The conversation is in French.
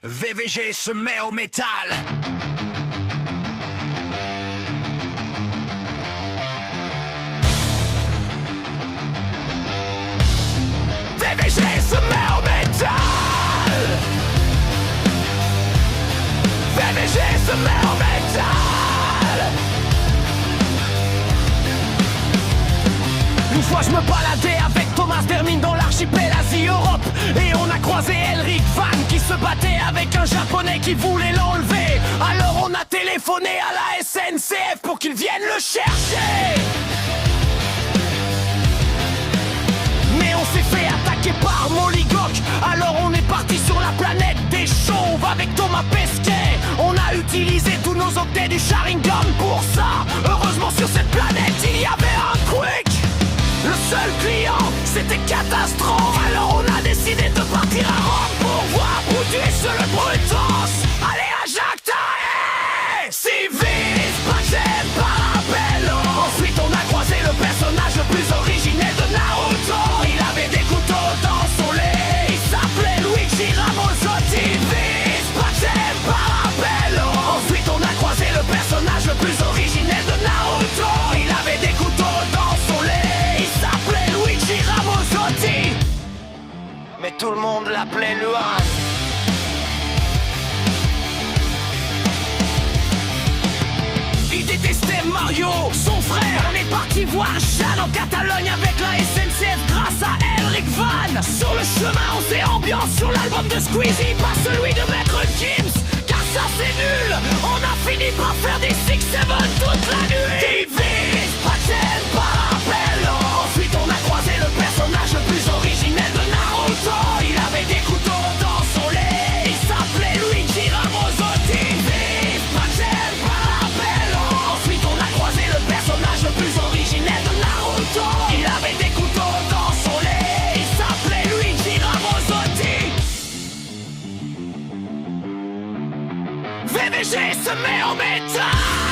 VVG se met au métal. VVG se met au métal. VVG se met au métal. Une fois je me baladais avec Thomas Dermine dans l'archipel Asie-Europe, et on a croisé Elric Van qui se battait avec un japonais qui voulait l'enlever. Alors on a téléphoné à la SNCF pour qu'ils viennent le chercher. Mais on s'est fait attaquer par Mollycock. Alors on est parti sur la planète des chauves avec Thomas Pesquet. On a utilisé tous nos octets du Sharingan pour ça. Heureusement sur cette planète il y avait un quick. Le seul client c'était catastrophe. Alors on a décidé de partir à Rome pour voir Brutus sur le Brutus. Allez à Jacta, hey Civis, Paxem, Parabello. Ensuite on a croisé le personnage le plus originel de Naruto. Il avait des couteaux dans son lait. Il s'appelait Luigi Ramosotti. Civis, Paxem, Parabello. Ensuite on a croisé le personnage le plus originel de Naruto. Il avait des couteaux dans son lait. Il s'appelait Luigi Ramosotti. Mais tout le monde l'appelait Luan. Il détestait Mario, son frère. On est parti voir Jeanne en Catalogne avec la SNCF grâce à Elric Van. Sur le chemin on s'est ambiance sur l'album de Squeezie, pas celui de Maître Gims, car ça c'est nul. On a fini par faire des 6-7 toute la nuit. Divis, Paxel, Parabello. Ensuite on a croisé le personnage le plus originel de Naruto. Il avait des couteaux dans son lait. Il s'appelait Luigi Ramosotti. Divis, Paxel, Parabello. Ensuite on a croisé le personnage le plus originel de Naruto. Il avait des couteaux dans son lait. Il s'appelait Luigi Ramosotti. VVG se met en métal.